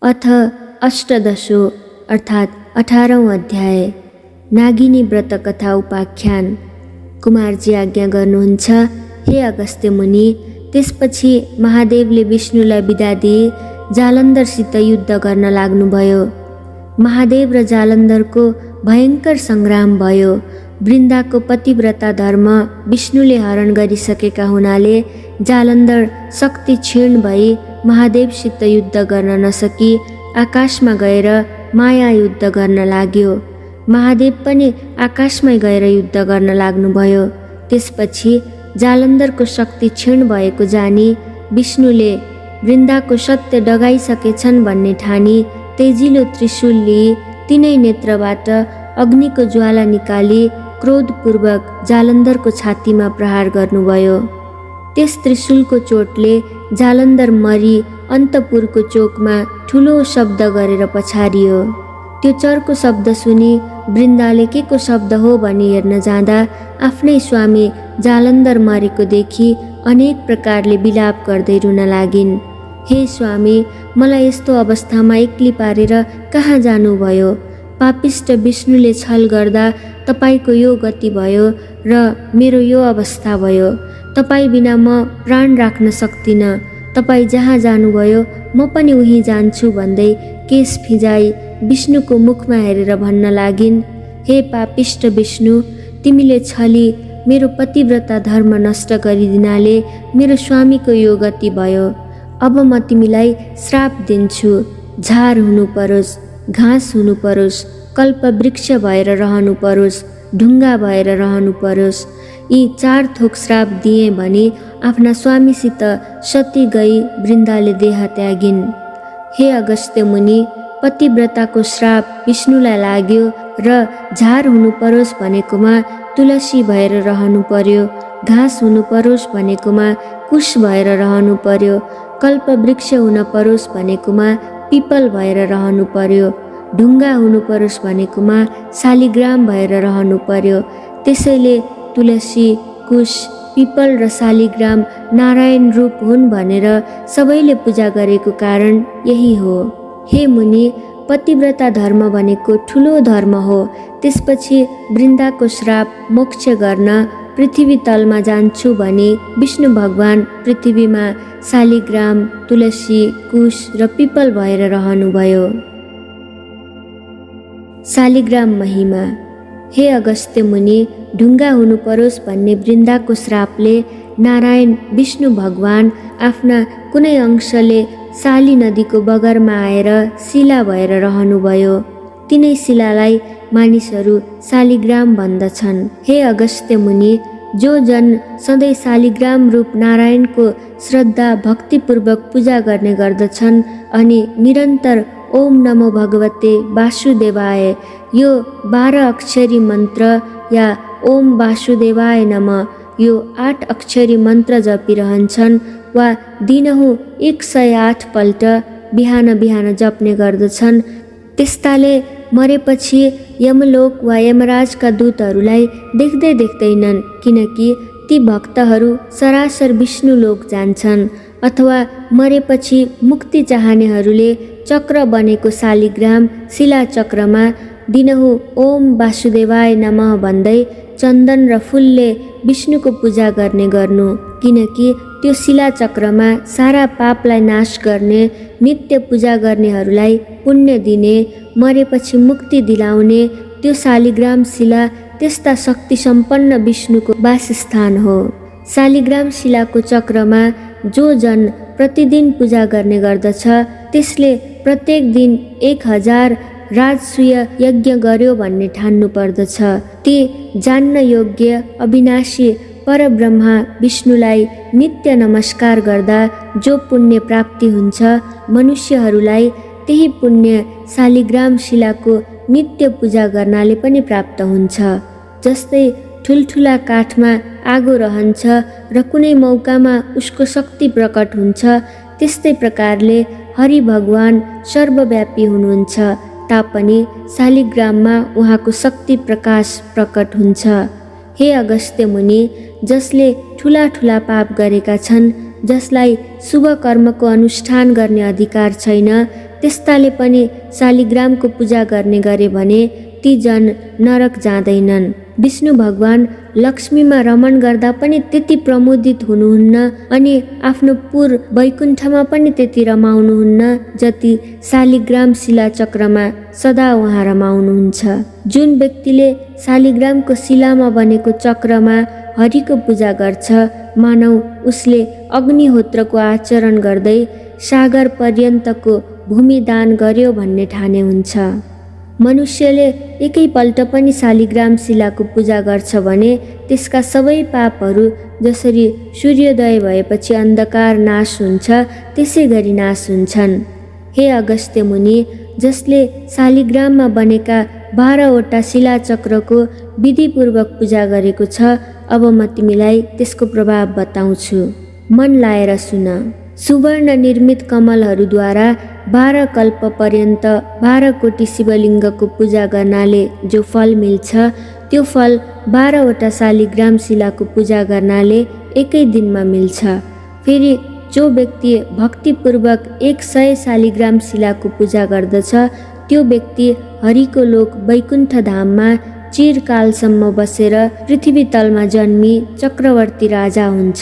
अथ अष्टदशो अर्थात् 18औं अध्याय। नागिनी व्रत कथा उपाख्यान। कुमारजी आज्ञा गर्नुहुन्छ, हे अगस्त्य मुनि। त्यसपछि महादेवले विष्णुलाई बिदा दिए जालन्धरसित युद्ध गर्न लाग्नुभयो। महादेव र जालन्धरको भयङ्कर सङ्ग्राम भयो। वृन्दाको पतिव्रता धर्म विष्णुले हरण गरिसकेका हुनाले जालन्धर शक्ति क्षीण भई महादेवसित युद्ध गर्न नसकी आकाशमा गएर माया युद्ध गर्न लाग्यो। महादेव पनि आकाशमै गएर युद्ध गर्न लाग्नुभयो। त्यसपछि जालन्धरको शक्ति क्षीण भएको जानी विष्णुले वृन्दाको सत्य डगाइसकेछन् भन्ने ठानी तेजिलो त्रिशूल लिई तिनै नेत्रबाट अग्निको ज्वाला निकाली क्रोधपूर्वक जालन्धरको छातीमा प्रहार गर्नुभयो। त्यस त्रिशूलको चोटले जालन्धर मरी अन्तपुरको चोकमा ठुलो शब्द गरेर पछारियो। त्यो चर्को शब्द सुनि वृन्दाले के को शब्द हो भनी हेर्न जाँदा आफ्नै स्वामी जालन्धर मरेको देखि अनेक प्रकारले विलाप गर्दै रुन लागिन्। हे स्वामी, मलाई यस्तो अवस्थामा एक्ली पारेर कहाँ जानुभयो? पापिष्ट विष्णुले छल गर्दा तपाईको यो गति भयो र मेरो यो अवस्था भयो। तपाईँ बिना म प्राण राख्न सक्दिनँ। तपाईँ जहाँ जानुभयो म पनि उहीँ जान्छु भन्दै केश फिजाई विष्णुको मुखमा हेरेर भन्न लागिन्, हे पापिष्ट विष्णु, तिमीले छली मेरो पतिव्रता धर्म नष्ट गरिदिनाले मेरो स्वामीको यो गति भयो। अब म तिमीलाई श्राप दिन्छु। झार हुनु परोस्, घाँस हुनु परोस्, कल्प वृक्ष भएर रहनु परोस्, ढुङ्गा भएर रहनु परोस्। यी 4 थोक श्राप दिए भने आफ्ना स्वामीसित सती गई वृन्दाले देह त्यागिन्। हे अगस्त्य मुनि, पतिव्रताको श्राप विष्णुलाई लाग्यो र झार हुनु परोस् भनेकोमा तुलसी भएर रहनु पर्यो, घाँस हुनु परोस् भनेकोमा कुश भएर रहनु पर्यो, कल्प वृक्ष हुन परोस् भनेकोमा पिपल भएर रहनु पर्यो, ढुङ्गा हुनु परोस् भनेकोमा शालिग्राम भएर रहनु पर्यो। त्यसैले तुलसी, कुश, पिपल र शालिग्राम नारायण रूप हुन् भनेर सबैले पूजा गरेको कारण यही हो। हे मुनि, पतिव्रता धर्म भनेको ठुलो धर्म हो। त्यसपछि वृन्दाको श्राप मोक्ष गर्न पृथ्वी तलमा जान्छु भने विष्णु भगवान पृथ्वीमा शालिग्राम, तुलसी, कुश र पिपल भएर रहनुभयो। शालिग्राम महिमा। हे अगस्त्य मुनि, ढुङ्गा हुनु परोस् भन्ने वृन्दाको श्रापले नारायण विष्णु भगवान आफ्ना कुनै अंशले शाली नदीको बगरमा आएर शिला भएर रहनुभयो। तिनै शिलालाई मानिसहरू शालिग्राम भन्दछन्। हे अगस्त्य मुनि, जो जन सधैँ शालिग्राम रूप नारायणको श्रद्धा भक्तिपूर्वक पूजा गर्ने गर्दछन् अनि निरन्तर ओम नमो भगवते वासुदेवाय यो 12 अक्षरी मन्त्र या ओम वासुदेवाय नमः यो 8 अक्षरी मन्त्र जपिरहन्छन् वा दिनहुँ 108 पल्ट बिहान बिहान जप्ने गर्दछन्, त्यस्ताले मरेपछि यमलोक वा यमराजका दूतहरूलाई देख्दै देख्दैनन्, किनकि ती भक्तहरू सरासर विष्णु लोक जान्छन्। अथवा मरेपछि मुक्ति चाहनेहरूले चक्र बनेको शालिग्राम शिला चक्रमा दिनहुँ ओम वासुदेवाय नमः भन्दै चन्दन र फुलले विष्णुको पूजा गर्ने गर्नु, किनकि त्यो शिला चक्रमा सारा पापलाई नाश गर्ने, नित्य पूजा गर्नेहरूलाई पुण्य दिने, मरेपछि मुक्ति दिलाउने त्यो शालिग्राम शिला त्यस्ता शक्ति सम्पन्न विष्णुको वासस्थान हो। शालिग्राम शिलाको चक्रमा जो जन प्रतिदिन पूजा गर्ने गर्दछ त्यसले प्रत्येक दिन 1000 राजसूय यज्ञ गर्यो भन्ने ठान्नु पर्दछ। ती जान्न योग्य अविनाशी परब्रह्मा विष्णुलाई नित्य नमस्कार गर्दा जो पुण्य प्राप्ति हुन्छ, मनुष्यहरूलाई त्यही पुण्य शालिग्राम शिलाको नित्य पूजा गर्नाले पनि प्राप्त हुन्छ। जस्तै ठुल्ठुला काठमा आगो रहन्छ र कुनै मौकामा उसको शक्ति प्रकट हुन्छ, त्यस्तै प्रकारले हरि भगवान सर्वव्यापी हुनुहुन्छ तापनि शालिग्राममा उहाँको शक्ति प्रकाश प्रकट हुन्छ। हे अगस्त्य मुनि, जसले ठुला ठुला पाप गरेका छन्, जसलाई शुभ कर्मको अनुष्ठान गर्ने अधिकार छैन, त्यस्ताले पनि शालिग्रामको पूजा गर्ने गरे भने ती जन नरक जाँदैनन्। विष्णु भगवान लक्ष्मीमा रमण गर्दा पनि त्यति प्रमोदित हुनुहुन्न अनि आफ्नो पुर वैकुण्ठमा पनि त्यति रमाउनुहुन्न जति शालिग्राम शिला चक्रमा सदा उहाँ रमाउनुहुन्छ। जुन व्यक्तिले शालिग्रामको शिलामा बनेको चक्रमा हरिको पूजा गर्छ, मानौ उसले अग्निहोत्रको आचरण गर्दै सागर पर्यन्तको भूमि दान गर्यो भन्ने ठाने हुन्छ। मनुष्यले एकैपल्ट पनि शालिग्राम शिलाको पूजा गर्छ भने त्यसका सबै पापहरू जसरी सूर्योदय भएपछि अन्धकार नाश हुन्छ त्यसै गरी नाश हुन्छन्। हे अगस्त्य मुनि, जसले शालिग्राममा बनेका 12वटा शिलाचक्रको विधिपूर्वक पूजा गरेको छ, अब म तिमीलाई त्यसको प्रभाव बताउँछु। मन लाएर सुन। सुवर्ण निर्मित कमलहरूद्वारा 12 कल्प पर्यन्त 12 कोटी शिवलिङ्गको पूजा गर्नाले जो फल मिल्छ, त्यो फल 12वटा शालिग्राम शिलाको पूजा गर्नाले एकै दिनमा मिल्छ। फेरि जो व्यक्ति भक्तिपूर्वक 100 शालिग्राम शिलाको पूजा गर्दछ, त्यो व्यक्ति हरिको लोक वैकुण्ठ धाममा चिरकालसम्म बसेर पृथ्वी तलमा जन्मी चक्रवर्ती राजा हुन्छ।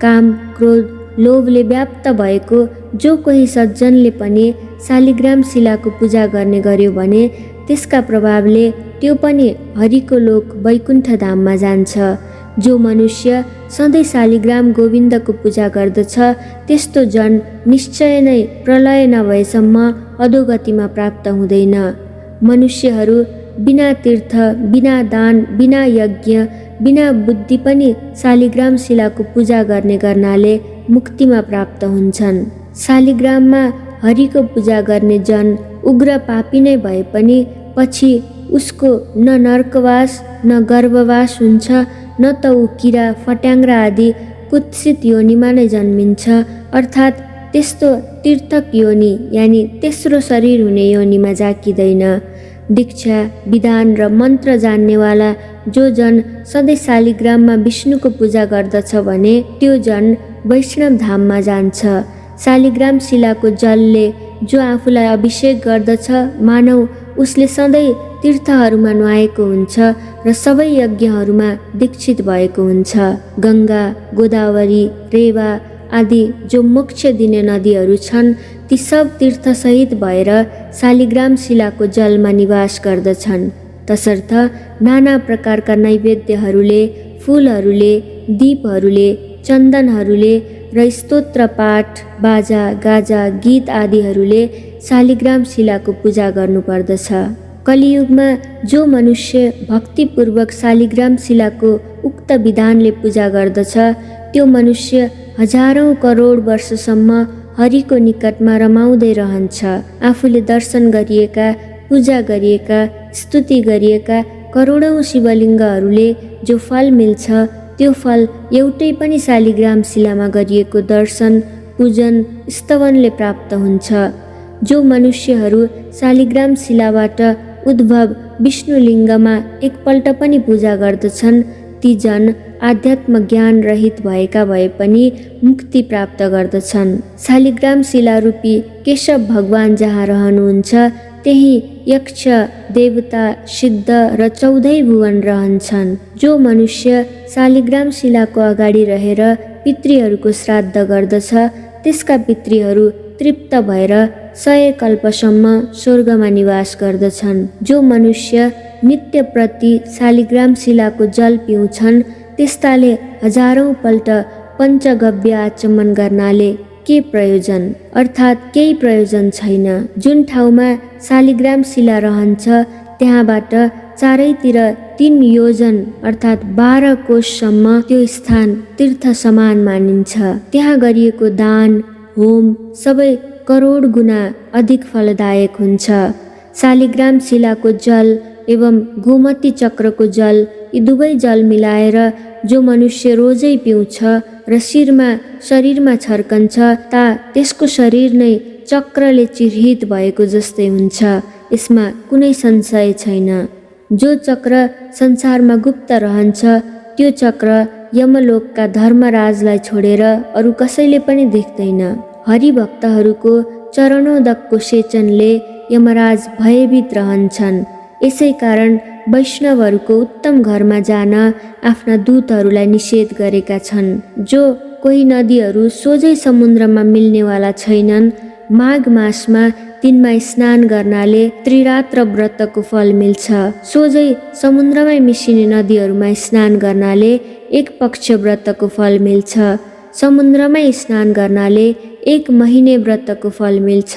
काम, क्रोध, लोभले व्याप्त भएको जो कोही सज्जनले पनि शालिग्राम शिलाको पूजा गर्ने गर्यो भने त्यसका प्रभावले त्यो पनि हरिको लोक वैकुण्ठ धाममा जान्छ। जो मनुष्य सधैँ शालिग्राम गोविन्दको पूजा गर्दछ, त्यस्तो जन निश्चय नै प्रलय नभएसम्म अधोगतिमा प्राप्त हुँदैन। मनुष्यहरू बिना तीर्थ, बिना दान, बिना यज्ञ, बिना बुद्धि पनि शालिग्राम शिलाको पूजा गर्ने गर्नाले मुक्तिमा प्राप्त हुन्छन्। शालिग्राममा हरिको पूजा गर्ने जन उग्र पापी नै भए पनि पछि उसको न नर्कवास न गर्भवास हुन्छ, न त ऊ किरा फट्याङ्ग्रा आदि कुत्सित योनिमा नै जन्मिन्छ, अर्थात् त्यस्तो तीर्थक योनि यानि तेस्रो शरीर हुने योनिमा जाकिँदैन। दीक्षा, विधान र मन्त्र जान्नेवाला जो जन सधैँ शालिग्राममा विष्णुको पूजा गर्दछ भने त्यो जन वैष्णव धाममा जान्छ। शालिग्राम शिलाको जलले जो आफूलाई अभिषेक गर्दछ, मानौ उसले सधैँ तीर्थहरूमा नुहाएको हुन्छ र सबै यज्ञहरूमा दीक्षित भएको हुन्छ। गङ्गा, गोदावरी, रेवा आदि जो मोक्ष दिने नदीहरू छन्, ती सब तीर्थसहित भएर शालिग्राम शिलाको जलमा निवास गर्दछन्। तसर्थ नाना प्रकारका नैवेद्यहरूले, फुलहरूले, दीपहरूले, चन्दनहरूले र स्तोत्र पाठ, बाजा, गाजा, गीत आदिहरूले शालिग्राम शिलाको पूजा गर्नुपर्दछ। कलियुगमा जो मनुष्य भक्तिपूर्वक शालिग्राम शिलाको उक्त विधानले पूजा गर्दछ, त्यो मनुष्य हजारौं करोड वर्षसम्म हरिको निकटमा रमाउँदै रहन्छ। आफूले दर्शन गरिएका, पूजा गरिएका, स्तुति गरिएका करोडौं शिवलिङ्गहरूले जो फल मिल्छ, त्यो फल एउटै पनि शालिग्राम शिलामा गरिएको दर्शन, पूजन, स्तवनले प्राप्त हुन्छ। जो मनुष्यहरू शालिग्राम शिलाबाट उद्भव विष्णुलिङ्गमा एकपल्ट पनि पूजा गर्दछन्, ती जन आध्यात्म ज्ञान रहित भएका भए पनि मुक्ति प्राप्त गर्दछन्। शालिग्राम शिलारूपी केशव भगवान जहाँ रहनुहुन्छ, त्यही यक्ष, देवता, सिद्ध र 14 भुवन रहन्छन्। जो मनुष्य शालिग्राम शिलाको अगाडि रहेर पितृहरूको श्राद्ध गर्दछ, त्यसका पितृहरू तृप्त भएर 100 कल्पसम्म स्वर्गमा निवास गर्दछन्। जो मनुष्य नित्य प्रति शालिग्राम शिलाको जल पिउँछन्, त्यस्ताले हजारौं पल्ट पञ्चगव्य आचमन गर्नाले के प्रयोजन, अर्थात् केही प्रयोजन छैन। जुन ठाउँमा शालिग्राम शिला रहन्छ, त्यहाँबाट चारैतिर 3 योजन अर्थात् 12 कोशसम्म त्यो स्थान तीर्थ समान मानिन्छ। त्यहाँ गरिएको दान, होम सबै करोड गुणा अधिक फलदायक हुन्छ। शालिग्राम शिलाको जल एवं गोमती चक्रको जल, यी दुवै जल मिलाएर जो मनुष्य रोजै पिउँछ र शरीरमा छर्कन्छ, त्यसको शरीर नै चक्रले चिह्नित भएको जस्तै हुन्छ। यसमा कुनै संशय छैन। जो चक्र संसारमा गुप्त रहन्छ, त्यो चक्र यमलोकका धर्मराजलाई छोडेर अरू कसैले पनि देख्दैन। हरिभक्तहरूको चरणोदकको सेचनले यमराज भयभीत रहन्छन्। यसै कारण वैष्णवहरूको उत्तम घरमा जान आफ्ना दूतहरूलाई निषेध गरेका छन्। जो कोही नदीहरू सोझै समुद्रमा मिल्नेवाला छैनन्, माघ मासमा तिनमा स्नान गर्नाले त्रिरात्र व्रतको फल मिल्छ। सोझै समुद्रमै मिसिने नदीहरूमा स्नान गर्नाले एक पक्ष व्रतको फल मिल्छ। समुद्रमै स्नान गर्नाले 1 महिने व्रतको फल मिल्छ।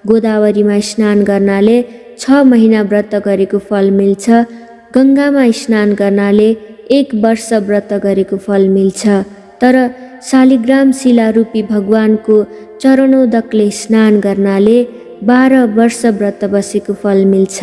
गोदावरीमा स्नान गर्नाले 6 महिना व्रत गरेको फल मिल्छ। गङ्गामा स्नान गर्नाले 1 वर्ष व्रत गरेको फल मिल्छ। तर शालिग्राम शिलारूपी भगवानको चरणोदकले स्नान गर्नाले 12 वर्ष व्रत बसेको फल मिल्छ।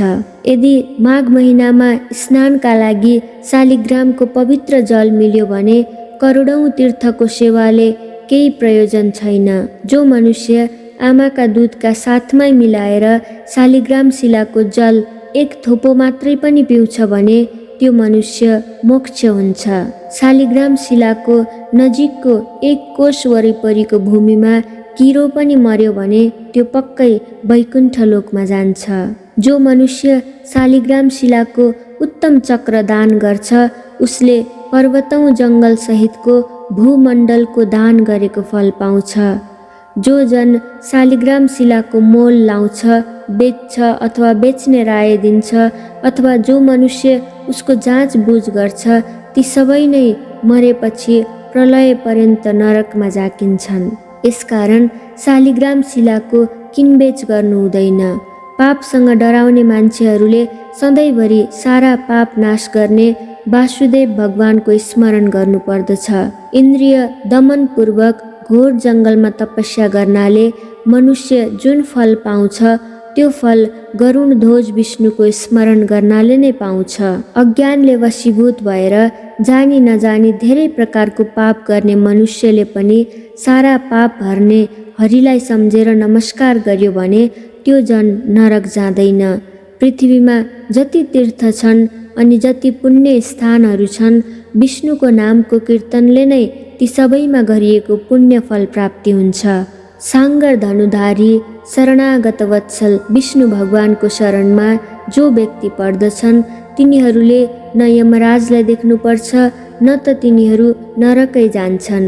यदि माघ महिनामा स्नानका लागि शालिग्रामको पवित्र जल मिल्यो भने करोडौं तीर्थको सेवाले केही प्रयोजन छैन। जो मनुष्य आमाका दूधका साथमै मिलाएर शालिग्राम शिलाको जल 1 थोपो मात्रै पनि पिउँछ भने त्यो मनुष्य मोक्ष हुन्छ। शालिग्राम शिलाको नजिकको 1 कोष वरिपरिको भूमिमा किरो पनि मर्यो भने त्यो पक्कै वैकुण्ठ लोकमा जान्छ। जो मनुष्य शालिग्राम शिलाको उत्तम चक्र दान गर्छ उसले पर्वतौं जङ्गल सहितको भूमण्डलको दान गरेको फल पाउँछ। जो जन शालिग्राम शिलाको मोल लाउँछ, बेच्छ अथवा बेच्ने राय दिन्छ, अथवा जो मनुष्य उसको जाँचबुझ गर्छ, ती सबै नै मरेपछि प्रलय पर्यन्त नरकमा जाकिन्छन्। यसकारण शालिग्राम शिलाको किनबेच गर्नु हुँदैन। पापसँग डराउने मान्छेहरूले सधैँभरि सारा पाप नाश गर्ने वासुदेव भगवानको स्मरण गर्नुपर्दछ। इन्द्रिय दमनपूर्वक घोर जङ्गलमा तपस्या गर्नाले मनुष्य जुन फल पाउँछ त्यो फल गरुण ध्वज विष्णुको स्मरण गर्नाले नै पाउँछ। अज्ञानले वशीभूत भएर जानी नजानी धेरै प्रकारको पाप गर्ने मनुष्यले पनि सारा पाप हर्ने हरिलाई सम्झेर नमस्कार गर्यो भने त्यो जन नरक जाँदैन। पृथ्वीमा जति तीर्थ छन् अनि जति पुण्य स्थानहरू छन्, विष्णुको नामको कीर्तनले नै ती सबैमा गरिएको पुण्य फल प्राप्ति हुन्छ। साङ्गर धनुधारी शरणागत वत्सल विष्णु भगवानको शरणमा जो व्यक्ति पर्दछन् तिनीहरूले न यमराजलाई देख्नुपर्छ न त तिनीहरू नरकै जान्छन्।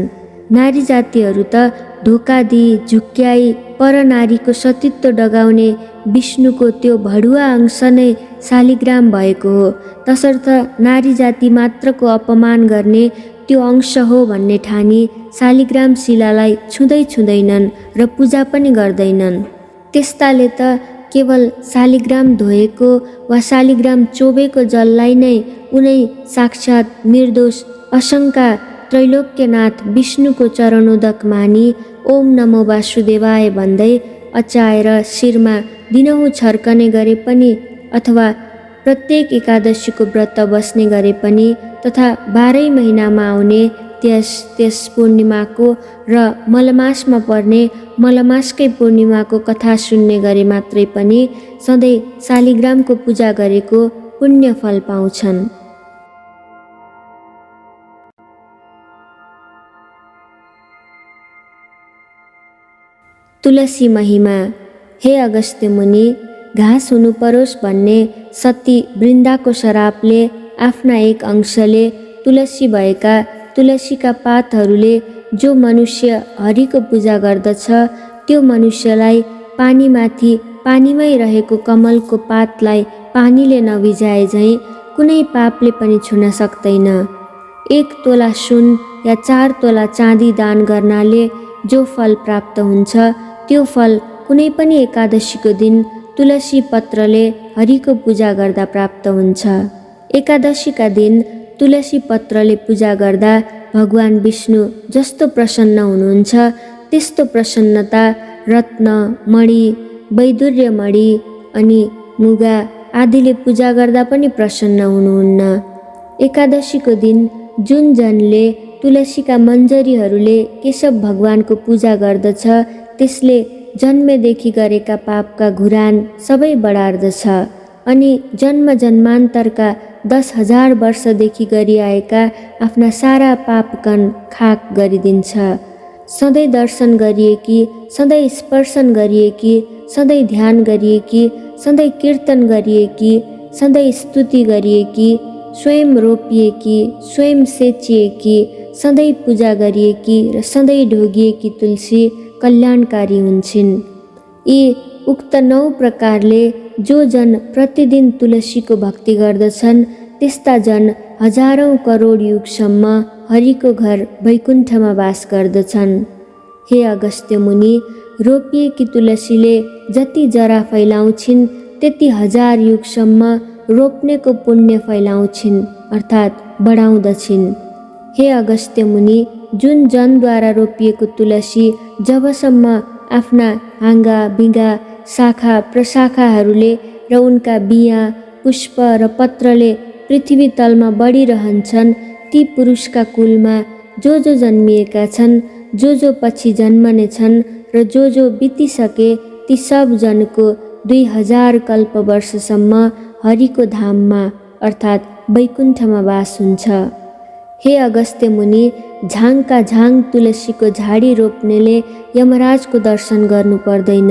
नारी जातिहरू त धोका दिई झुक्क्याई पर नारीको सतीत्व डगाउने विष्णुको त्यो भडुवा अंश नै शालिग्राम भएको हो। तसर्थ नारी जाति मात्रको अपमान गर्ने त्यो अंश हो भन्ने ठानी शालिग्राम शिलालाई छुँदैनन् र पूजा पनि गर्दैनन्। त्यस्ताले त केवल शालिग्राम धोएको वा शालिग्राम चोबेको जललाई नै उनै साक्षात निर्दोष असङ्का त्रैलोक्यनाथ विष्णुको चरणोदक मानी ओम नमो वासुदेवाय भन्दै अचाएर शिरमा दिनहुँ छर्कने गरे पनि, अथवा प्रत्येक एकादशीको व्रत बस्ने गरे पनि, तथा 12 महिनामा आउने त्यस पूर्णिमाको र मलमासमा पर्ने मलमासकै पूर्णिमाको कथा सुन्ने गरे मात्रै पनि सधैँ शालिग्रामको पूजा गरेको पुण्य फल पाउँछन्। तुलसी महिमा। हे अगस्त्य मुनि, घाँस हुनु परोस् भन्ने सती वृन्दाको शरापले आफ्ना एक अंशले तुलसी भएका तुलसीका पातहरूले जो मनुष्य हरिको पूजा गर्दछ त्यो मनुष्यलाई पानीमाथि पानीमै रहेको कमलको पातलाई पानीले नभिजाए झैँ कुनै पापले पनि छुन सक्दैन। 1 तोला सुन या 4 तोला चाँदी दान गर्नाले जो फल प्राप्त हुन्छ त्यो फल कुनै पनि एकादशीको दिन तुलसी पत्रले हरिको पूजा गर्दा प्राप्त हुन्छ। एकादशीका दिन तुलसी पत्रले पूजा गर्दा भगवान विष्णु जस्तो प्रसन्न हुनुहुन्छ त्यस्तो प्रसन्नता रत्न, मणि, वैदुर्य मणि अनि मुगा आदिले पूजा गर्दा पनि प्रसन्न हुनुहुन्न। एकादशीको दिन जुन जनले तुलसीका मञ्जरीहरूले केशव भगवानको पूजा गर्दछ त्यसले जन्मेदेखि गरेका पापका घुरान सबै बढार्दछ अनि जन्म जन्मान्तरका 10,000 वर्षदेखि गरिआएका आफ्ना सारा पापकन खाक गरिदिन्छ। सधैँ दर्शन गरिएकी, सधैँ स्पर्शन गरिएकी, सधैँ ध्यान गरिएकी, सधैँ कीर्तन गरिएकी, सधैँ स्तुति गरिएकी, स्वयं रोपिएकी, स्वयं सेचिएकी, सधैँ पूजा गरिएकी र सधैँ ढोगिएकी तुलसी कल्याणकारी हुन्छन्। यी उक्त 9 प्रकारले जो जन प्रतिदिन तुलसीको भक्ति गर्दछन् त्यस्ता जन हजारौं करोड युगसम्म हरिको घर वैकुण्ठमा वास गर्दछन्। हे अगस्त्य मुनि, रोपिएकी तुलसीले जति जरा फैलाउँछिन् त्यति 1000 युगसम्म रोप्नेको पुण्य फैलाउँछिन् अर्थात् बढाउँदछिन्। हे अगस्त्य मुनि, जुन जनद्वारा रोपिएको तुलसी जबसम्म आफ्ना हाँगा बिगा शाखा प्रशाखाहरूले र उनका बिया पुष्प र पत्रले पृथ्वी तलमा बढिरहन्छन्, ती पुरुषका कुलमा जो जन्मिएका छन्, जो पछि जन्मने छन् र जो बितिसके ती सब जनको 2000 कल्प वर्षसम्म हरिको धाममा अर्थात् वैकुण्ठमा वास हुन्छ। हे अगस्त्य मुनि, झाङका झाङ तुलसीको झाडी रोप्नेले यमराजको दर्शन गर्नु पर्दैन,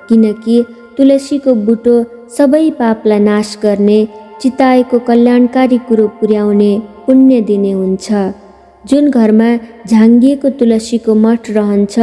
किनकि तुलसीको बुटो सबै पापलाई नाश गर्ने, चिताएको कल्याणकारी कुरो पुर्याउने, पुण्य दिने हुन्छ। जुन घरमा झाँगिएको तुलसीको मठ रहन्छ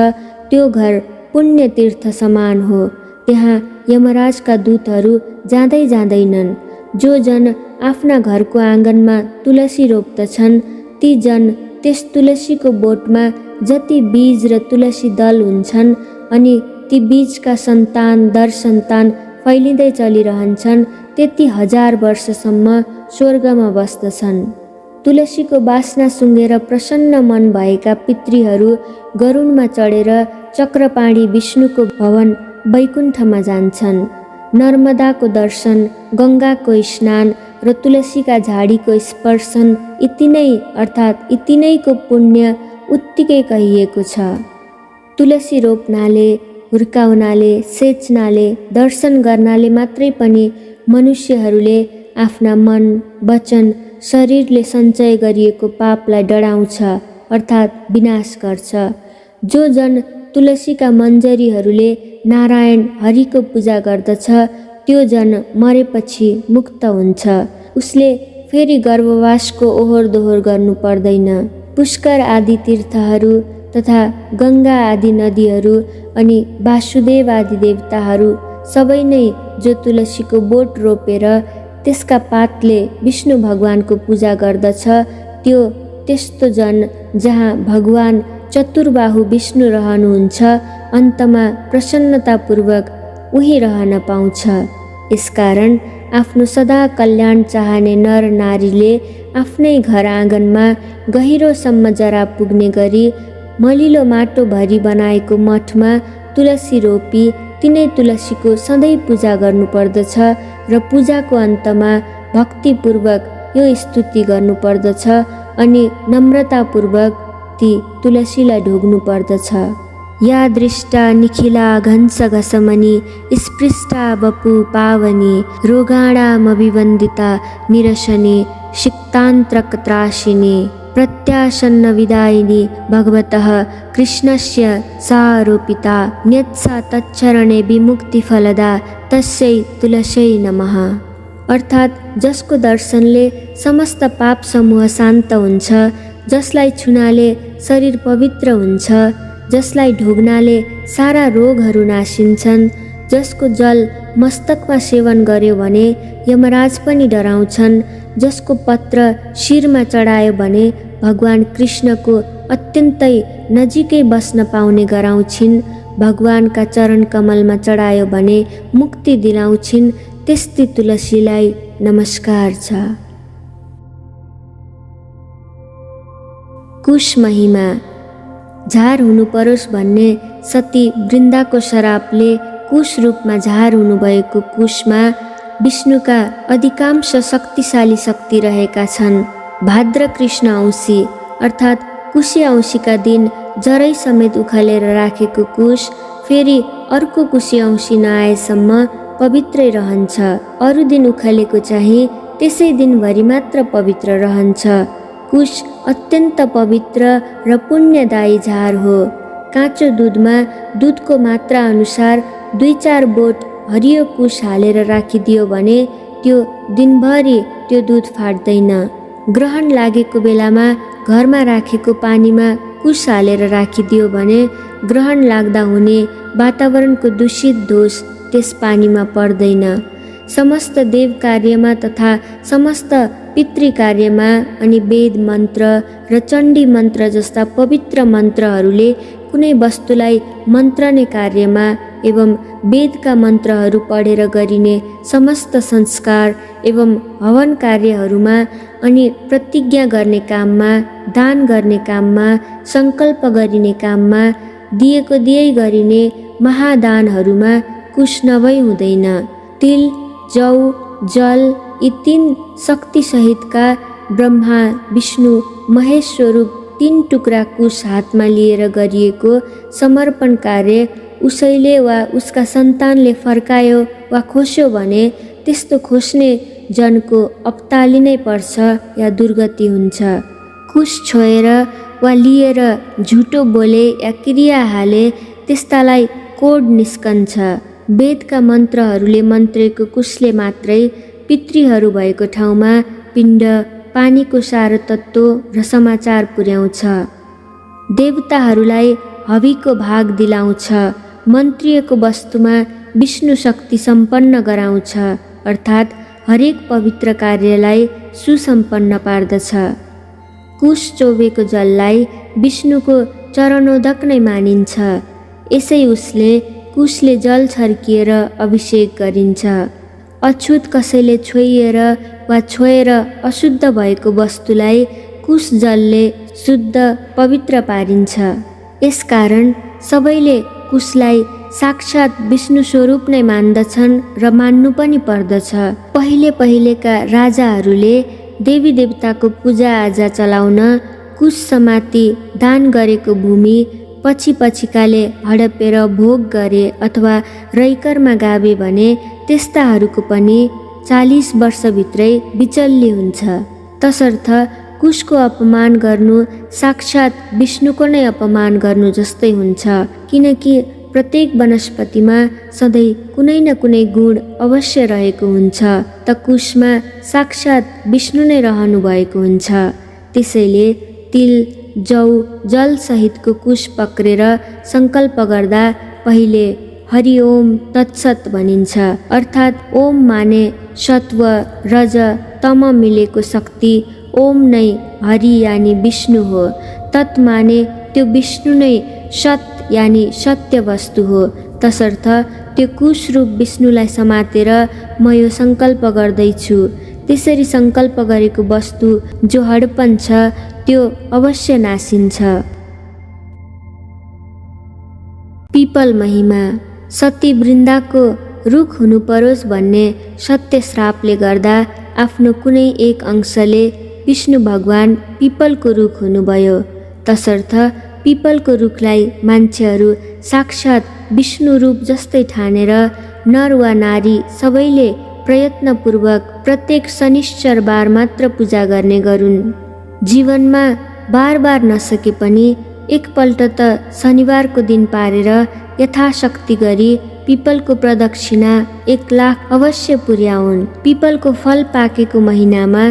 त्यो घर पुण्य तीर्थ समान हो, त्यहाँ यमराजका दूतहरू जाँदै जाँदैनन्। जो जन आफ्ना घरको आँगनमा तुलसी रोप्दछन् ती जन त्यस तुलसीको बोटमा जति बीज र तुलसी दल हुन्छन् अनि ती बीजका सन्तान दर सन्तान फैलिँदै चलिरहन्छन्, त्यति 1000 वर्षसम्म स्वर्गमा बस्दछन्। तुलसीको बास्ना सुँघेर प्रसन्न मन भएका पितृहरू गरुडमा चढेर चक्रपाणी विष्णुको भवन वैकुण्ठमा जान्छन्। नर्मदाको दर्शन, गङ्गाको स्नान र तुलसीका झाडीको स्पर्शन यति नै अर्थात् यति नैको पुण्य उत्तिकै कहिएको छ। तुलसी रोप्नाले, हुर्काउनाले, सेच्नाले, दर्शन गर्नाले मात्रै पनि मनुष्यहरूले आफ्ना मन, वचन, शरीरले सञ्चय गरिएको पापलाई डढाउँछ अर्थात् विनाश गर्छ। जो जन तुलसीका मन्जरीहरूले नारायण हरिको पूजा गर्दछ त्यो जन मरेपछि मुक्त हुन्छ। उसले फेरि गर्भवासको ओहोर दोहोर गर्नु पर्दैन। पुष्कर आदि तीर्थहरू तथा गङ्गा आदि नदीहरू अनि वासुदेव आदि देवताहरू सबै नै जो तुलसीको बोट रोपेर त्यसका पातले विष्णु भगवानको पूजा गर्दछ त्यो त्यस्तो जन जहाँ भगवान चतुर्बाहु विष्णु रहनुहुन्छ अन्तमा प्रसन्नतापूर्वक उही रहन पाउँछ। यसकारण आफ्नो सदा कल्याण चाहने नर नारीले आफ्नै घर आँगनमा गहिरोसम्म जरा पुग्ने गरी मलिलो माटो भरी बनाएको मठमा तुलसी रोपी तिनै तुलसीको सधैँ पूजा गर्नुपर्दछ र पूजाको अन्तमा भक्तिपूर्वक यो स्तुति गर्नुपर्दछ अनि नम्रतापूर्वक ती तुलसीलाई ढोग्नु पर्दछ। या दृष्टा निखिला घंस घसमनी स्पृष्टा वपु पावनी रोगाणामभिवन्दिता निरशनी सिक्तान्त्रक त्राशिनी प्रत्यासन्न विदायिनी भगवतः कृष्णस्य सारोपिता न्यत्सा तच्चरणे विमुक्तिफलदा तस्यै तुलस्यै नमः। अर्थात् जसको दर्शनले समस्त पाप समूह शान्त हुन्छ, जसलाई छुनाले शरीर पवित्र हुन्छ, जसलाई ढोग्नाले सारा रोगहरू नासिन्छन्, जसको जल मस्तकमा सेवन गर्यो भने यमराज पनि डराउँछन्, जसको पत्र शिरमा चढायो भने भगवान कृष्णको अत्यन्तै नजिकै बस्न पाउने गराउँछिन्, भगवानका चरण कमलमा चढायो भने मुक्ति दिलाउँछिन्, त्यस्तै तुलसीलाई नमस्कार छ। कुश महिमा। झार हुनु परोस् भन्ने सती वृन्दाको श्रापले कुश रूपमा झार हुनुभएको कुशमा विष्णुका अधिकांश शक्तिशाली शक्ति रहेका छन्। भाद्र कृष्ण औँसी अर्थात् कुशी औँसीका दिन जरै समेत उखालेर राखेको कुश फेरि अर्को कुशी औँसी नआएसम्म पवित्रै रहन्छ। अरू दिन उखालेको चाहिँ त्यसै दिनभरि मात्र पवित्र रहन्छ। कुश अत्यन्त पवित्र र पुण्यदायी झार हो। काँचो दुधमा दुधको मात्रा अनुसार 2-4 बोट हरियो कुश हालेर राखिदियो भने त्यो दिनभरि त्यो दुध फाट्दैन। ग्रहण लागेको बेलामा घरमा राखेको पानीमा कुश हालेर राखिदियो भने ग्रहण लाग्दा हुने वातावरणको दूषित दोष त्यस पानीमा पर्दैन। समस्त देव कार्यमा तथा समस्त पितृ कार्यमा अनि वेद मन्त्र र चण्डी मन्त्र जस्ता पवित्र मन्त्रहरूले कुनै वस्तुलाई मन्त्रने कार्यमा एवं वेदका मन्त्रहरू पढेर गरिने समस्त संस्कार एवं हवन कार्यहरूमा अनि प्रतिज्ञा गर्ने काममा, दान गर्ने काममा, सङ्कल्प गरिने काममा, दिएको दिएै गरिने महादानहरूमा कुश नभई हुँदैन। तिल, जौ, जल यी 3 शक्तिसहितका ब्रह्मा, विष्णु, महेश स्वरूप 3 टुक्रा कुश हातमा लिएर गरिएको समर्पण कार्य उसैले वा उसका सन्तानले फर्कायो वा खोस्यो भने त्यस्तो खोस्ने जनको अपतालिनै पर्छ या दुर्गति हुन्छ। कुश छोएर वा लिएर झुटो बोले या क्रिया हाले त्यस्तालाई कोड निस्कन्छ। वेदका मन्त्रहरूले मन्त्रेको कुशले मात्रै पितृहरू भएको ठाउँमा पिण्ड, पानीको सार तत्त्व र समाचार पुर्याउँछ। देवताहरूलाई हविको भाग दिलाउँछ। मन्त्रिएको वस्तुमा विष्णु शक्ति सम्पन्न गराउँछ, अर्थात् हरेक पवित्र कार्यलाई सुसम्पन्न पार्दछ। कुश चोबेको जललाई विष्णुको चरणोदक नै मानिन्छ। यसै उसले कुशले जल छर्किएर अभिषेक गरिन्छ। अछुत कसैले छोइएर वा छोएर अशुद्ध भएको वस्तुलाई कुश जलले शुद्ध पवित्र पारिन्छ। यसकारण सबैले कुशलाई साक्षात् विष्णु स्वरूप नै मान्दछन् र मान्नु पनि पर्दछ। पहिलेका राजाहरूले देवी देवताको पूजाआजा चलाउन कुश समाती दान गरेको भूमि पछिकाले हडपेर भोग गरे अथवा रैकरमा गाभे भने त्यस्ताहरूको पनि 40 वर्षभित्रै बिचल्ली हुन्छ। तसर्थ कुशको अपमान गर्नु साक्षात् विष्णुको नै अपमान गर्नु जस्तै हुन्छ, किनकि प्रत्येक वनस्पतिमा सधैँ कुनै न कुनै गुण अवश्य रहेको हुन्छ, त कुशमा साक्षात् विष्णु नै रहनु भएको हुन्छ। त्यसैले तिल, जौ, जल सहितको कुश पक्रेर सङ्कल्प गर्दा पहिले हरि ओम तत्सत भनिन्छ, अर्थात् ओम माने सत्व, रज, तम मिलेको शक्ति, ओम नै हरि यानि विष्णु हो, तत् माने त्यो विष्णु नै सत यानि सत्य वस्तु हो। तसर्थ त्यो कुश रूप विष्णुलाई समातेर म यो सङ्कल्प गर्दैछु। त्यसरी सङ्कल्प गरेको वस्तु जो हडपन छ त्यो अवश्य नासिन्छ। पिपल महिमा। सती वृन्दाको रुख हुनु परोस् भन्ने सत्य श्रापले गर्दा आफ्नो कुनै एक अंशले विष्णु भगवान पिपलको रुख हुनुभयो। तसर्थ पिपलको रुखलाई मान्छेहरू साक्षात् विष्णु रूप जस्तै ठानेर नर वा नारी सबैले प्रयत्नपूर्वक प्रत्येक शनिश्चरबार मात्र पूजा गर्ने गरून्। जीवनमा बार नसके पनि एकपल्ट त शनिबारको दिन पारेर यथाशक्ति गरी पिपलको प्रदक्षिणा 1 लाख अवश्य पुर्याउन्। पिपलको फल पाकेको महिनामा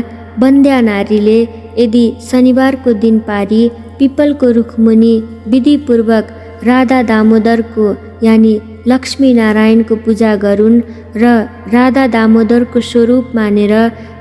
बन्ध्या नारीले यदि शनिबारको दिन पारी पिपलको रुखमुनि विधिपूर्वक राधा दामोदरको यानि लक्ष्मी नारायणको पूजा गरून् र राधा दामोदरको स्वरूप मानेर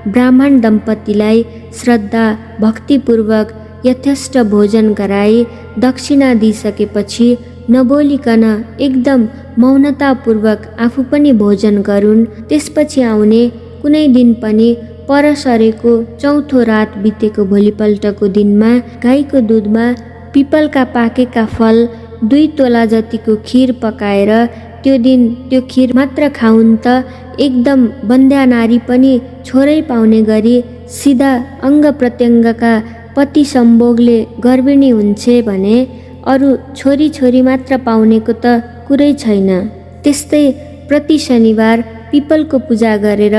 ब्राह्मण दम्पतिलाई श्रद्धा भक्तिपूर्वक यथेष्ट भोजन गराई दक्षिणा दिइसकेपछि नबोलिकन एकदम मौनतापूर्वक आफू पनि भोजन गरून्। त्यसपछि आउने कुनै दिन पनि पर सरेको चौथो रात बितेको भोलिपल्टको दिनमा गाईको दुधमा पिपलका पाकेका फल 2 तोला जतिको खिर पकाएर त्यो दिन त्यो खिर मात्र खाउन् त एकदम बन्ध्या नारी पनि छोरै पाउने गरी सिधा अङ्ग प्रत्यङ्गका पति सम्भोगले गर्भिणी हुन्छ भने अरू छोरी मात्र पाउनेको त कुरै छैन। त्यस्तै प्रति शनिबार पिपलको पूजा गरेर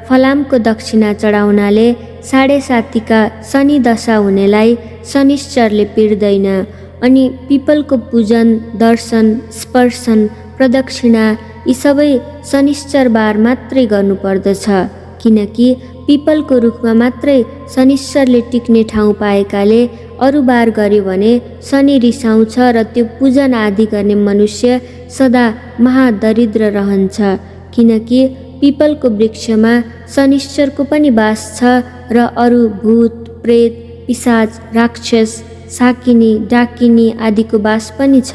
फलामको दक्षिणा चढाउनाले 7.5 शनि दशा हुनेलाई शनिश्चरले पिर्दैन। अनि पिपलको पूजन, दर्शन, स्पर्शन, प्रदक्षिणा यी सबै शनिश्चरबार मात्रै गर्नुपर्दछ, किनकि पिपलको रुखमा मात्रै शनिश्चरले टिक्ने ठाउँ पाएकाले अरू बार गर्यो भने शनि रिसाउँछ र त्यो पूजन आदि गर्ने मनुष्य सदा महादरिद्र रहन्छ, किनकि पिपलको वृक्षमा शनिश्चरको पनि बास छ र अरू भूत, प्रेत, पिशाच, राक्षस, साकिनी, डाकिनी आदिको बास पनि छ।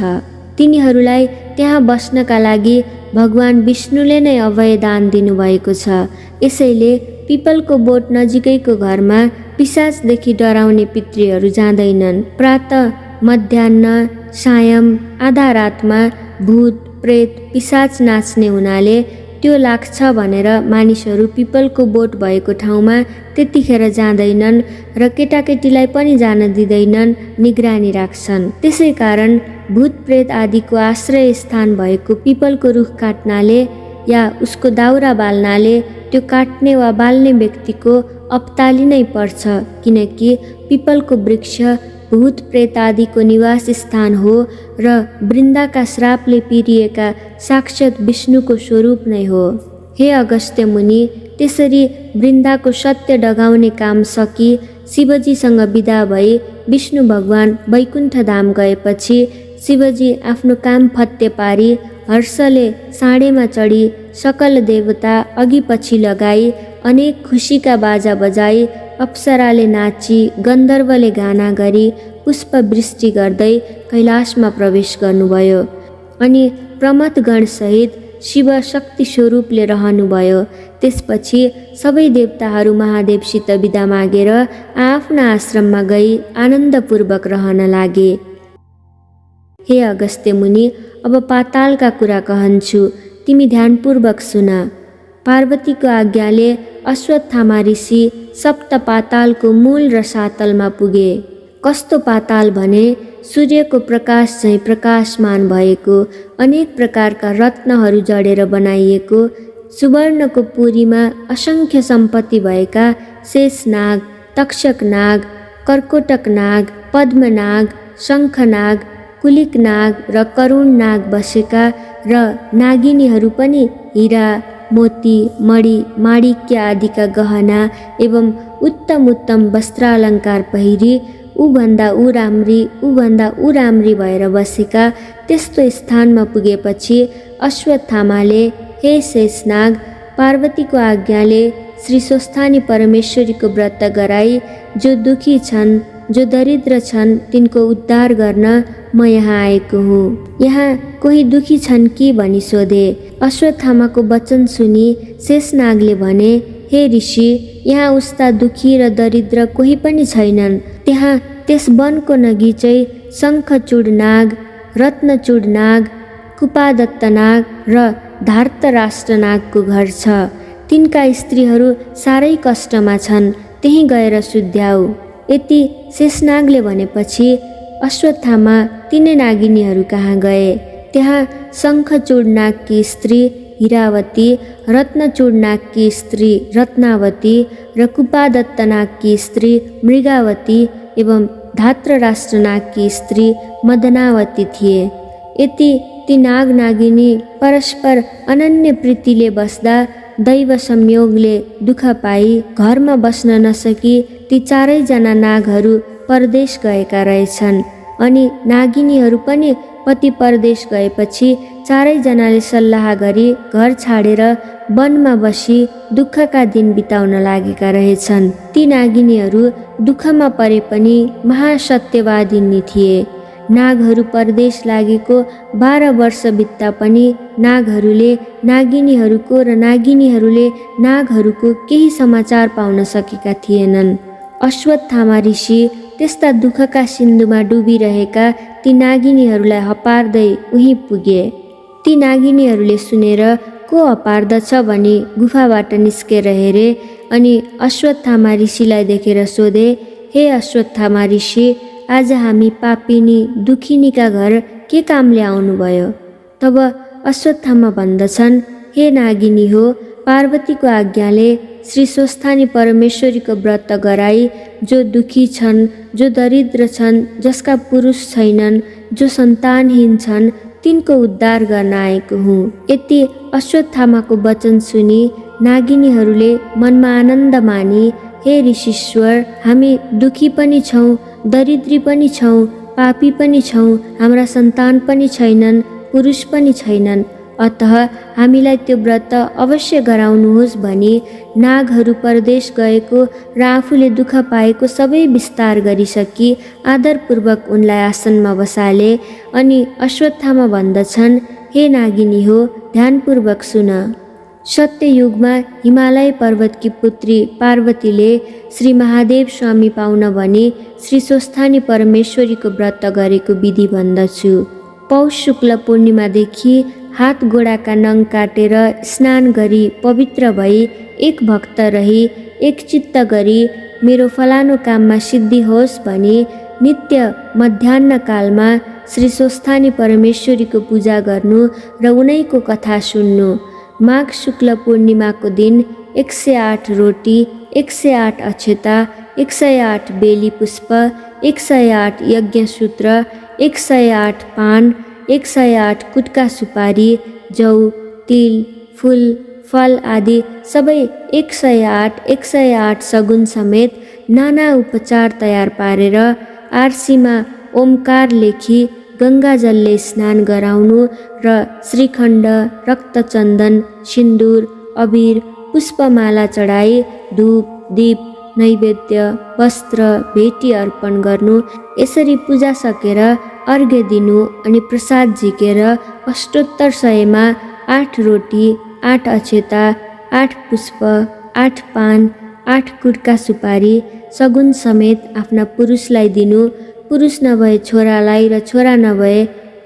तिनीहरूलाई त्यहाँ बस्नका लागि भगवान विष्णुले नै अभय दान दिनुभएको छ। यसैले पिपलको बोट नजिकैको घरमा पिशाचदेखि डराउने पितृहरू जाँदैनन्। प्रातः, मध्याह्न, सायं, आधा रातमा भूत, प्रेत, पिशाच नाच्ने हुनाले त्यो लाग्छ भनेर मानिसहरू पिपलको बोट भएको ठाउँमा त्यतिखेर जाँदैनन् र केटाकेटीलाई पनि जान दिँदैनन्, निगरानी राख्छन्। त्यसै कारण भूत प्रेत आदिको आश्रय स्थान भएको पिपलको रुख काट्नाले या उसको दाउरा बाल्नाले त्यो काट्ने वा बाल्ने व्यक्तिको अप्ताली नै पर्छ, किनकि पिपलको वृक्ष भूत प्रेत आदिको निवास स्थान हो र वृन्दाका श्रापले पिरिएका साक्षात् विष्णुको स्वरूप नै हो। हे अगस्त्य मुनि, त्यसरी वृन्दाको सत्य डगाउने काम सकि शिवजीसँग विदा भई विष्णु भगवान वैकुण्ठ धाम गएपछि शिवजी आफ्नो काम फत्ते पारी हर्षले साँडेमा चढी सकल देवता अघि पछि लगाई अनेक खुसीका बाजा बजाई अप्सराले नाची गन्धर्वले गाना गरी पुष्पवृष्टि गर्दै कैलाशमा प्रवेश गर्नुभयो। अनि प्रमथगणसहित शिव शक्ति स्वरूपले रहनुभयो। त्यसपछि सबै देवताहरू महादेवसित बिदा मागेर आफ्ना आश्रममा गई आनन्दपूर्वक रहन लागे। हे अगस्त्य मुनि, अब पातालका कुरा कहन्छु, तिमी ध्यानपूर्वक सुन। पार्वतीको आज्ञाले अश्वत्थामा ऋषि सप्त पातालको मूल र सातलमा पुगे। कस्तो पाताल भने सूर्यको प्रकाश झैँ प्रकाशमान भएको, अनेक प्रकारका रत्नहरू जडेर बनाइएको, सुवर्णको पुरीमा असङ्ख्य सम्पत्ति भएका शेषनाग, तक्षकनाग, कर्कोटकनाग, पद्मनाग, शङ्खनाग, कुलिकनाग र करुणनाग बसेका र नागिनीहरू पनि हीरा, मोती, मणि, माणिक्य आदिका गहना एवं उत्तम उत्तम वस्त्रालङ्कार पहिरी ऊभन्दा ऊ राम्री भएर बसेका त्यस्तो स्थानमा पुगेपछि अश्वत्थामाले, हे शेषनाग, पार्वतीको आज्ञाले श्री स्वस्थानी परमेश्वरीको व्रत गराई जो दुखी छन्, जो दरिद्र छन्, तिनको उद्धार गर्न म यहाँ आएको हुँ। यहाँ कोही दुखी छन् कि भनी सोधे। अश्वत्थामाको वचन सुनि शेषनागले भने, हे ऋषि, यहाँ उस्ता दुखी र दरिद्र कोही पनि छैनन्। त्यहाँ त्यस वनको नगिचै शङ्खचूड नाग, रत्नचूड नाग, कुपादत्त नाग र धार्तराष्ट्र नागको घर छ। तिनका स्त्रीहरू साह्रै कष्टमा छन्, त्यहीँ गएर सुध्याऊ। यति शेषनागले भनेपछि अश्वत्थामा तिनै नागिनीहरू कहाँ गए। त्यहाँ शङ्खचूड नागकी स्त्री हिरावती, रत्नचूड नागकी स्त्री रत्नावती र कुपादत्त नागकी स्त्री मृगावती एवं धात्रराष्ट्र नागकी स्त्री मदनावती थिए। यति ती नाग नागिनी परस्पर अनन्य प्रीतिले बस्दा दैव संयोगले दुःख पाई घरमा बस्न नसकी ती चारैजना नागहरू परदेश गएका रहेछन्। अनि नागिनीहरू पनि पति परदेश गएपछि चारैजनाले सल्लाह गरी घर छाडेर वनमा बसी दुःखका दिन बिताउन लागेका रहेछन्। ती नागिनीहरू दुःखमा परे पनि महासत्यवादिनी थिए। नागहरू परदेश लागेको 12 वर्ष बित्दा पनि नागहरूले नागिनीहरूको र नागिनीहरूले नागहरूको केही समाचार पाउन सकेका थिएनन्। अश्वत्थामा ऋषि त्यस्ता दुःखका सिन्धुमा डुबिरहेका ती नागिनीहरूलाई हपार्दै उहीँ पुगे। ती नागिनीहरूले सुनेर को हपार्दछ भनी गुफाबाट निस्केर हेरे अनि अश्वत्थामा ऋषिलाई देखेर सोधे, हे अश्वत्थामा ऋषि, आज हामी पापिनी दुखिनीका घर के कामले आउनुभयो? तब अश्वत्थामा भन्दछन्, हे नागिनी हो, पार्वतीको आज्ञाले श्री स्वस्थानी परमेश्वरीको व्रत गराई जो दुखी छन्, जो दरिद्र छन्, जसका पुरुष छैनन्, जो सन्तानहीन छन्, तिनको उद्धार गर्न आएको हुँ। यति अश्वत्थामाको वचन सुनि नागिनीहरूले मनमा आनन्द मानी, हे ऋषीश्वर, हामी दुखी पनि छौँ, दरिद्री पनि छौँ, पापी पनि छौँ, हाम्रा सन्तान पनि छैनन्, पुरुष पनि छैनन्, अतः हामीलाई त्यो व्रत अवश्य गराउनुहोस् भनी नागहरू परदेश गएको र आफूले दुःख पाएको सबै विस्तार गरिसकी आदरपूर्वक उनलाई आसनमा बसाले। अनि अश्वत्थामा भन्दछन्, हे नागिनी हो, ध्यानपूर्वक सुन। सत्ययुगमा हिमालय पर्वतकी पुत्री पार्वतीले श्री महादेव स्वामी पाउन भनी श्री स्वस्थानी परमेश्वरीको व्रत गरेको विधि भन्दछु। पौष शुक्ल पूर्णिमादेखि हात गोडाका नङ काटेर स्नान गरी पवित्र भई एक भक्त रही एक चित्त गरी मेरो फलानु काममा सिद्धि होस् भनी नित्य मध्याह्न कालमा श्री स्वस्थानी परमेश्वरीको पूजा गर्नु र उनैको कथा सुन्नु। माघ शुक्ल पूर्णिमाको दिन 108 रोटी, 108 अक्षता, 108 बेली पुष्प, 108 यज्ञसूत्र, 108 पान, 108 कुटका सुपारी, जौ, तिल, फूल, फल आदि सबै 108 सगुन समेत नाना उपचार तयार पारेर आरसीमा ओमकार लेखी गङ्गाजलले स्नान गराउनु र श्रीखण्ड, रक्तचन्दन, सिन्दुर, अबिर, पुष्पमाला चढाई धूप, दीप, नैवेद्य, वस्त्र, भेटी अर्पण गर्नु। यसरी पूजा सकेर अर्घ्य दिनु अनि प्रसाद झिकेर अष्टोत्तर 100मा 8 रोटी, 8 अक्षता, 8 पुष्प, 8 पान, 8 कुटका सुपारी सगुन समेत आफ्ना पुरुषलाई दिनु। पुरुष नभए छोरालाई र छोरा नभए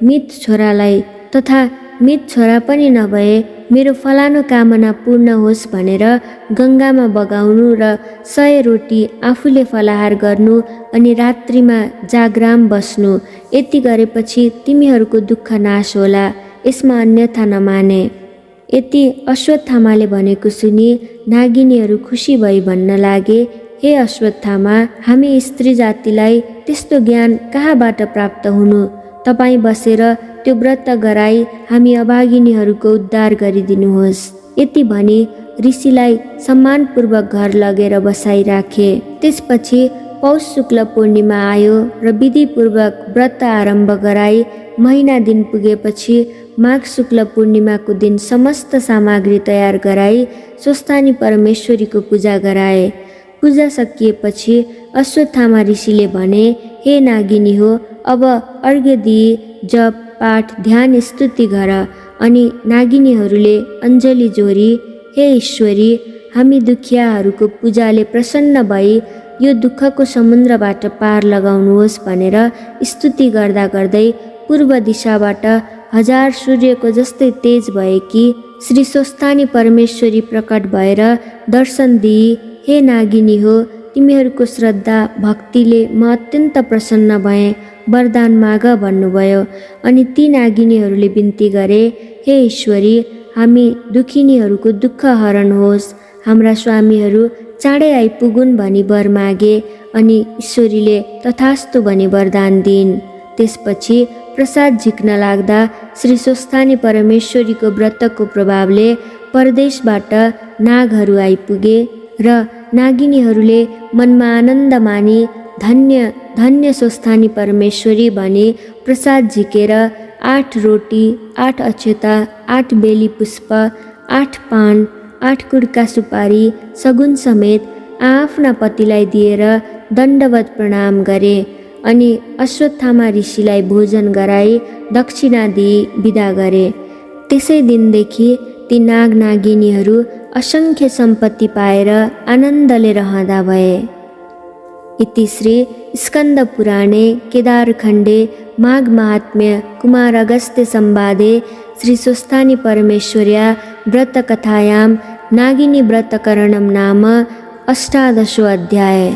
मृत छोरालाई तथा मृत छोरा पनि नभए मेरो फलानु कामना पूर्ण होस् भनेर गङ्गामा बगाउनु र 100 रोटी आफूले फलाहार गर्नु अनि रात्रिमा जागराम बस्नु। यति गरेपछि तिमीहरूको दुःख नाश होला, यसमा अन्यथा नमाने। यति अश्वत्थामाले भनेको सुनि नागिनीहरू खुसी भई भन्न लागे, हे अश्वत्थामा, हामी स्त्री जातिलाई त्यस्तो ज्ञान कहाँबाट प्राप्त हुनु? तपाईँ बसेर त्यो व्रत गराई हामी अभागिनीहरूको उद्धार गरिदिनुहोस्। यति भनी ऋषिलाई सम्मानपूर्वक घर लगेर बसाइराखे। त्यसपछि पौष शुक्ल पूर्णिमा आयो र विधिपूर्वक व्रत आरम्भ गराई महिना दिन पुगेपछि माघ शुक्ल पूर्णिमाको दिन समस्त सामग्री तयार गराई स्वस्थानी परमेश्वरीको पूजा गराए। पूजा सकिएपछि अश्वत्थामा ऋषिले भने, हे नागिनी हो, अब अर्घ्य दिई जप, पाठ, ध्यान, स्तुति गर। अनि नागिनीहरूले अञ्जली जोरी, हे ईश्वरी, हामी दुखियाहरूको पूजाले प्रसन्न भई यो दुःखको समुद्रबाट पार लगाउनुहोस् भनेर स्तुति गर्दा गर्दै पूर्व दिशाबाट 1000 सूर्यको जस्तै तेज भएकी श्री स्वस्थानी परमेश्वरी प्रकट भएर दर्शन दिई, हे नागिनी हो, तिमीहरूको श्रद्धा भक्तिले म अत्यन्त प्रसन्न भएँ, वरदान माग भन्नुभयो। अनि ती नागिनीहरूले बिन्ती गरे, हे ईश्वरी, हामी दुखिनीहरूको दुःख हरण होस्, हाम्रा स्वामीहरू चाँडै आइपुगुन् भनी वर मागे। अनि ईश्वरीले तथास्तु भनी वरदान दिइन्। त्यसपछि प्रसाद झिक्न लाग्दा श्री स्वस्थानी परमेश्वरीको व्रतको प्रभावले परदेशबाट नागहरू आइपुगे र नागिनीहरूले मनमा आनन्द मानी धन्य धन्य स्वस्थानी परमेश्वरी भनी प्रसाद झिकेर 8 रोटी, 8 अक्षता, 8 बेली पुष्प, 8 पान, 8 कुडका सुपारी सगुन समेत आफ्ना पतिलाई दिएर दण्डवत प्रणाम गरे। अनि अश्वत्थामा ऋषिलाई भोजन गराई दक्षिणा दिई विदा गरे। त्यसै दिनदेखि ती नाग नागिनीहरू असङ्ख्य सम्पत्ति पाएर आनन्दले रहँदा भए। इति श्री स्कन्द पुराणे केदारखण्डे माघ महात्म्य कुमार अगस्त्य संवादे श्री स्वस्थानी परमेश्वर्या व्रतकथायां नागिनी व्रतकरणं नाम 18 अध्याय।